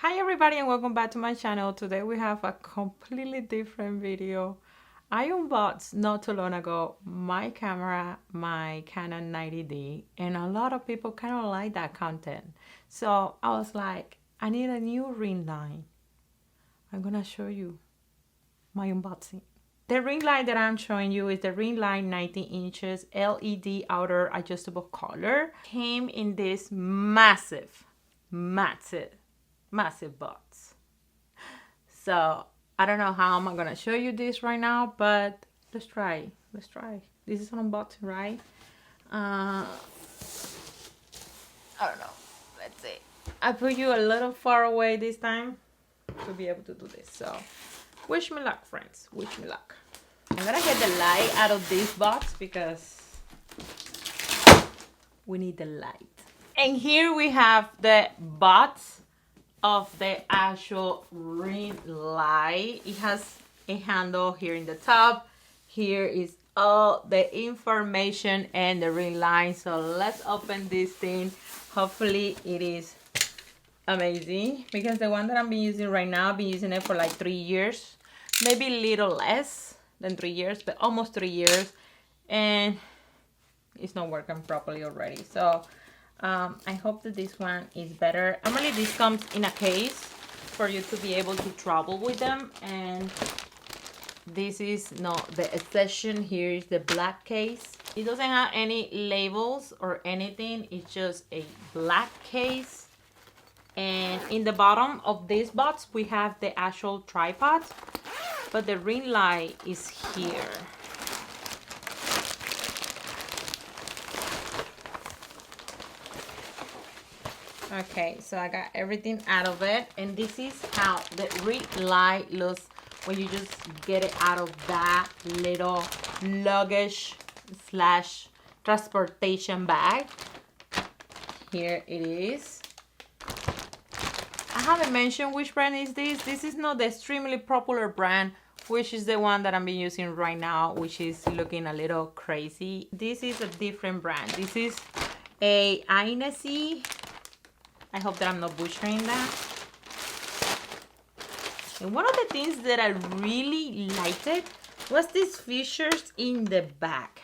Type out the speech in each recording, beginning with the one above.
Hi everybody and welcome back to my channel. Today we have a completely different video. I unboxed not too long ago my camera, my Canon 90D, and a lot of people kind of like that content. So I was like, I need a new ring light. I'm gonna show you my unboxing. The ring light that I'm showing you is the ring light 90 inches LED outer adjustable color. Came in this massive box. So I don't know how I'm gonna show you this right now, but let's try. This is an unboxing, right? I don't know. Let's see. I put you a little far away this time to be able to do this. So wish me luck, friends. Wish me luck. I'm gonna get the light out of this box because we need the light. And here we have the box of the actual ring light. It has a handle here in the top. Here is all the information and the ring light. So let's open this thing. Hopefully it is amazing, because the one that I'm using right now, I've been using it for like 3 years, maybe a little less than 3 years, but almost 3 years, and it's not working properly already. So I hope that this one is better. Normally this comes in a case for you to be able to travel with them, and this is not the exception. Here is the black case. It doesn't have any labels or anything. It's just a black case. And in the bottom of this box we have the actual tripod, but the ring light is here. Okay, so I got everything out of it, and this is how the ring light looks when you just get it out of that little luggage slash transportation bag. Here it is. I haven't mentioned which brand is this. This is not the extremely popular brand, which is the one that I'm using right now, which is looking a little crazy. This is a different brand. This is a Inseesi. I hope that I'm not butchering that. And one of the things that I really liked it was these features in the back.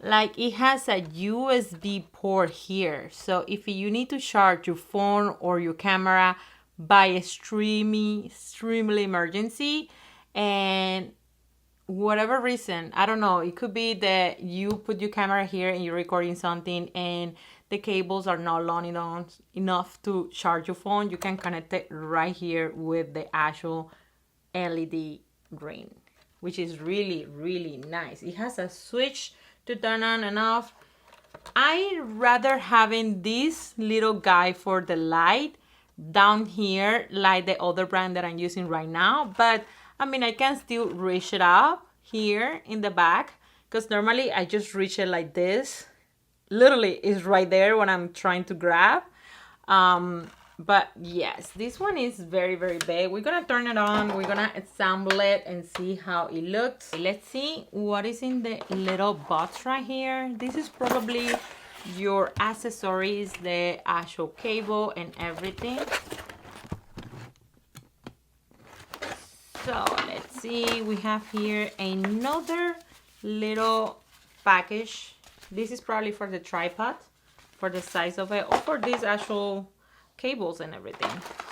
Like, it has a USB port here. So if you need to charge your phone or your camera by extremely emergency, and whatever reason, I don't know, it could be that you put your camera here and you're recording something and the cables are not long enough to charge your phone, you can connect it right here with the actual LED ring, which is really nice. It has a switch to turn on and off. I rather having this little guy for the light down here like the other brand that I'm using right now, but I mean, I can still reach it up here in the back, because normally I just reach it like this. Literally, it's right there when I'm trying to grab. But yes, this one is very big. We're gonna turn it on, we're gonna assemble it and see how it looks. Let's see what is in the little box right here. This is probably your accessories, the actual cable and everything. So let's see, we have here another little package. This is probably for the tripod, for the size of it, or for these actual cables and everything.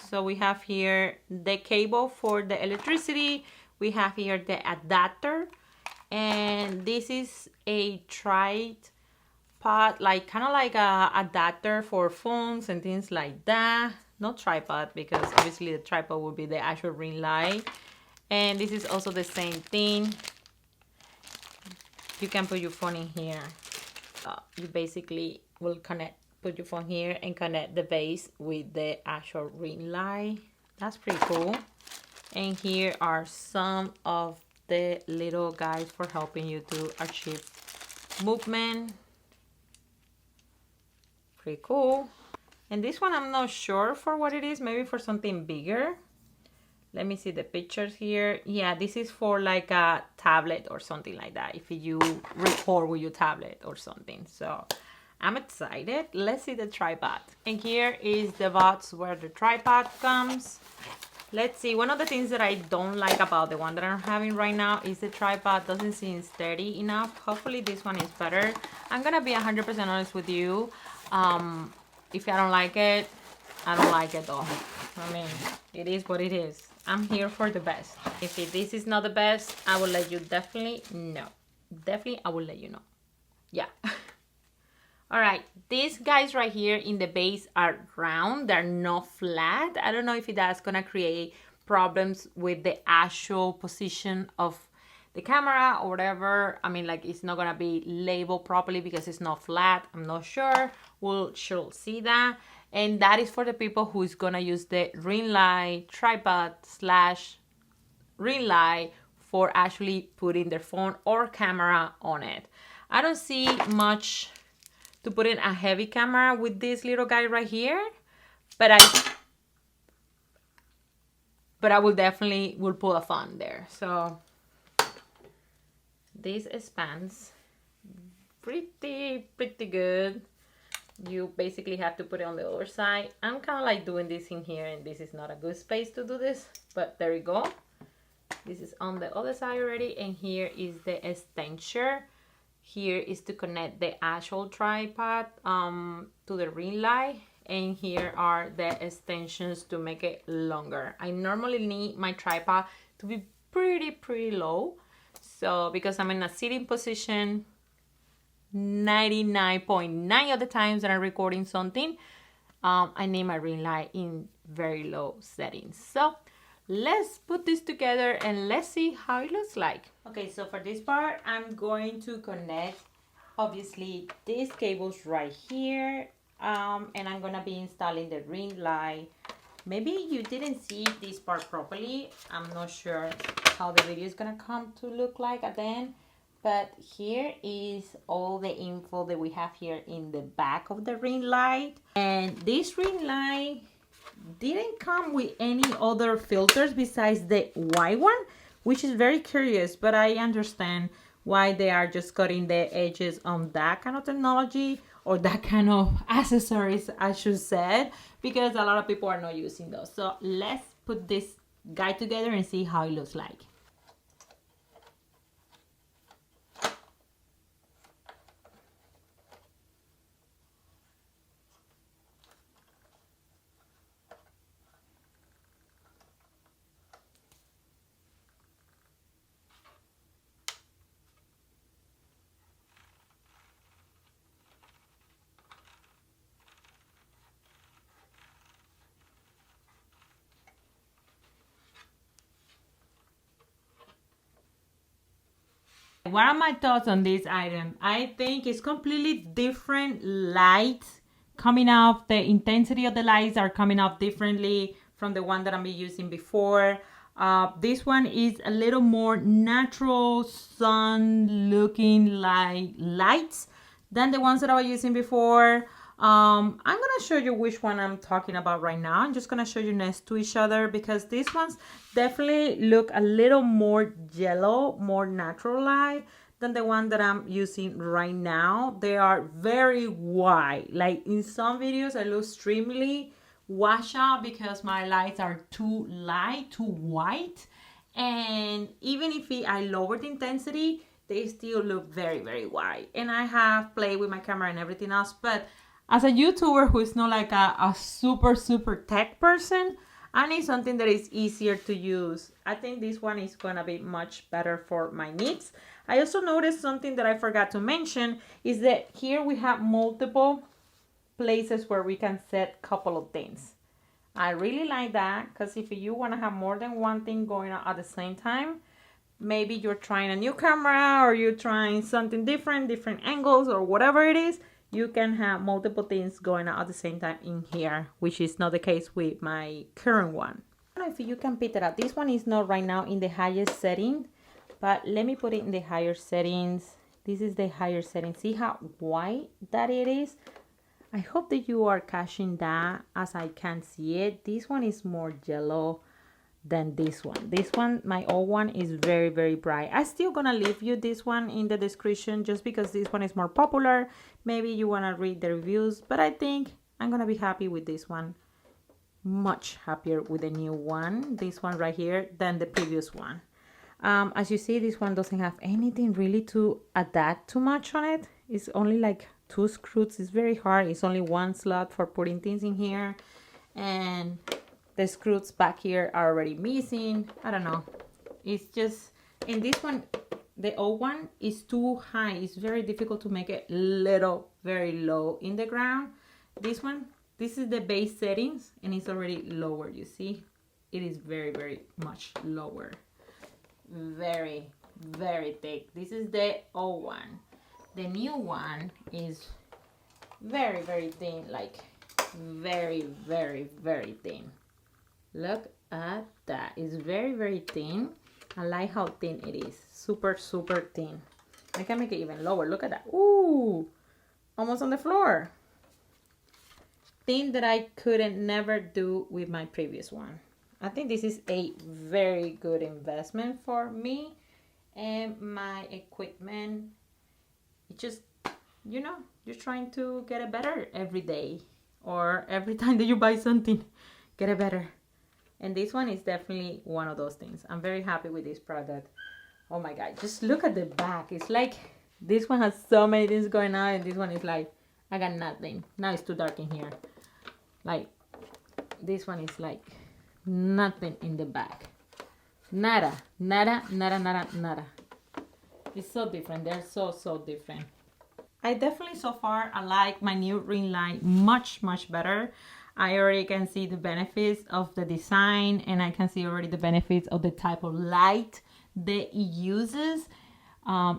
So we have here the cable for the electricity. We have here the adapter, and this is a tripod, like kind of like a adapter for phones and things like that. Not tripod, because obviously the tripod would be the actual ring light. And this is also the same thing. You can put your phone in here. You basically will put your phone here and connect the base with the actual ring light. That's pretty cool. And here are some of the little guys for helping you to achieve movement. Pretty cool. And this one, I'm not sure for what it is, maybe for something bigger. Let me see the pictures here. Yeah, this is for like a tablet or something like that, if you record with your tablet or something. So I'm excited. Let's see the tripod. And here is the box where the tripod comes. Let's see. One of the things that I don't like about the one that I'm having right now is the tripod doesn't seem steady enough. Hopefully this one is better. I'm gonna be 100% honest with you. If I don't like it, I don't like it though. I mean, it is what it is. I'm here for the best. If this is not the best, I will let you definitely know. Definitely, I will let you know. Yeah. All right, these guys right here in the base are round. They're not flat. I don't know if that's gonna create problems with the actual position of the camera or whatever. I mean, like, it's not gonna be labeled properly because it's not flat. I'm not sure. We'll sure see that. And that is for the people who's gonna use the ring light tripod / ring light for actually putting their phone or camera on it. I don't see much to put in a heavy camera with this little guy right here, but I will definitely put a phone there. So this expands pretty good. You basically have to put it on the other side. I'm kind of like doing this in here, and this is not a good space to do this, but there you go. This is on the other side already, and here is the extension. Here is to connect the actual tripod to the ring light, and here are the extensions to make it longer. I normally need my tripod to be pretty low, so because I'm in a sitting position 99.9 of the times that I'm recording something, I need my ring light in very low settings. So let's put this together and let's see how it looks like. Okay, so for this part, I'm going to connect, obviously, these cables right here, and I'm gonna be installing the ring light. Maybe you didn't see this part properly. I'm not sure how the video is gonna come to look like at the end, but here is all the info that we have here in the back of the ring light. And this ring light didn't come with any other filters besides the white one, which is very curious, but I understand why they are just cutting the edges on that kind of technology, or that kind of accessories, I should say, because a lot of people are not using those. So let's put this guy together and see how it looks like. What are my thoughts on this item? I think it's completely different light coming off. The intensity of the lights are coming off differently from the one that I'm using before. This one is a little more natural sun looking like lights than the ones that I was using before. I'm gonna show you which one I'm talking about right now. I'm just gonna show you next to each other because these ones definitely look a little more yellow, more natural light than the one that I'm using right now. They are very white. Like in some videos I look extremely washed out because my lights are too light, too white. And even if I lower the intensity, they still look very white. And I have played with my camera and everything else, but as a YouTuber who is not like a super tech person, I need something that is easier to use. I think this one is gonna be much better for my needs. I also noticed something that I forgot to mention is that here we have multiple places where we can set a couple of things. I really like that because if you want to have more than one thing going on at the same time, maybe you're trying a new camera or you're trying something different angles or whatever it is, you can have multiple things going on at the same time in here, which is not the case with my current one. I don't know if you can pick it up. This one is not right now in the highest setting, but let me put it in the higher settings. This is the higher setting. See how white that it is? I hope that you are catching that as I can see it. This one is more yellow than this one. This one, my old one, is very, very bright. I'm still gonna leave you this one in the description just because this one is more popular. Maybe you wanna read the reviews, but I think I'm gonna be happy with this one. Much happier with the new one, this one right here, than the previous one. As you see, this one doesn't have anything really to adapt too much on it. It's only like 2 screws. It's very hard. It's only 1 slot for putting things in here, and the screws back here are already missing. I don't know. It's just, in this one, the old one is too high. It's very difficult to make it little, very low in the ground. This one, this is the base settings, and it's already lower. You see, it is very, very much lower. Very, very thick. This is the old one. The new one is very, very thin, like very, very, very thin. Look at that. It's very, very thin. I like how thin it is. Super, super thin. I can make it even lower. Look at that. Ooh, almost on the floor. Thing that I couldn't never do with my previous one. I think this is a very good investment for me and my equipment. It's just, you know, you're trying to get it better every day, or every time that you buy something, get it better. And this one is definitely one of those things. I'm very happy with this product. Oh my God, just look at the back. It's like this one has so many things going on, and this one is like, I got nothing. Now it's too dark in here. Like, this one is like nothing in the back. Nada, nada, nada, nada, nada. It's so different. They're so, so different. I definitely, so far, I like my new ring light much, much better. I already can see the benefits of the design, and I can see already the benefits of the type of light that it uses.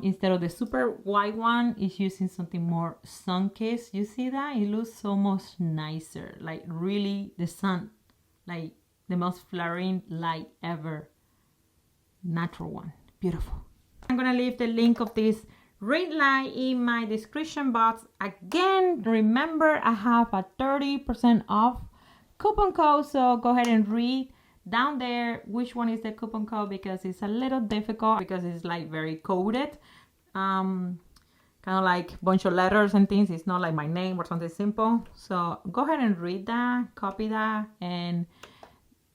Instead of the super white one, it's using something more sun-kissed. You see that? It looks so much nicer. Like really the sun, like the most flaring light ever. Natural one. Beautiful. I'm gonna leave the link of this ring light in my description box. Again, remember I have a 30% off coupon code, so go ahead and read down there which one is the coupon code, because it's a little difficult because it's like very coded, kind of like a bunch of letters and things. It's not like my name or something simple. So go ahead and read that, copy that, and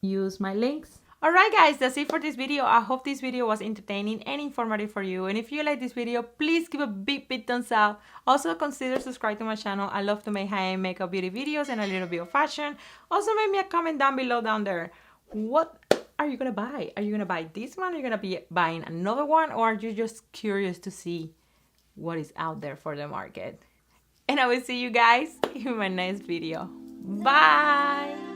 use my links. Alright guys, that's it for this video. I hope this video was entertaining and informative for you. And if you like this video, please give a big thumbs up. Also consider subscribing to my channel. I love to make high-end makeup beauty videos and a little bit of fashion. Also make me a comment down below down there. What are you gonna buy? Are you gonna buy this one? Are you gonna be buying another one? Or are you just curious to see what is out there for the market? And I will see you guys in my next video. Bye!